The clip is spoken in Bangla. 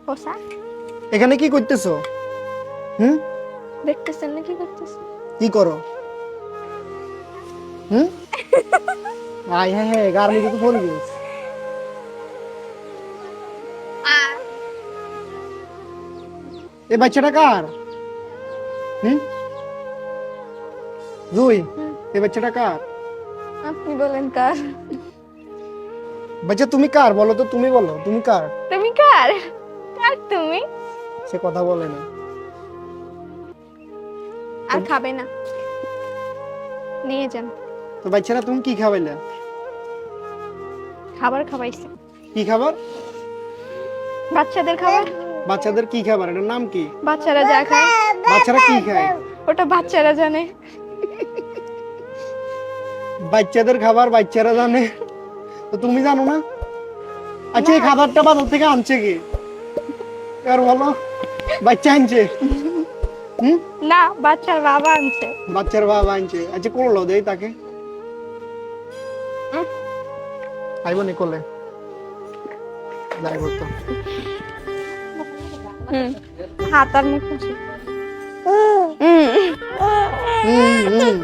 পোষা এখানে কি করতেছো? হুম, দেখতেছেন না কি করতেছ? কি করো? হুম, আয় হ্যাঁ হ্যাঁ গার্মেন্টস তো পরিবেশ। এই বাচ্চাটা কার? হুম, জুই, এই বাচ্চাটা কার? আপনি বলেন কার? বাচ্চা তুমি কার বলো তো, তুমি বলো তুমি কার? তুমি কার? কার তুমি? সে কথা বলে না। আর খাবে না, নিয়ে যান। তো বাচ্চারা তুমি কি খাওয়াইলা? খাবার খাওয়াইছে। কি খাবার? বাচ্চাদের খাবার। বাচ্চাদের কি খাবার, এটার নাম কি? বাচ্চারা যা খায় বাচ্চারা কি খায়? ওটা বাচ্চারা জানে। বাচ্চাদের খাবার বাচ্চারা জানে, তো তুমি জানো না? আচ্ছা এই খাবারটা বাজার থেকে আনছে কি? আর বলো, বাচ্চা আনছে? হুম, না, বাচ্চার বাবা আনছে। বাচ্চার বাবা আনছে। আচ্ছা করলো দেই তাকে, আইব নি করলে যাই করতো। হাত আর মুখ হুম হুম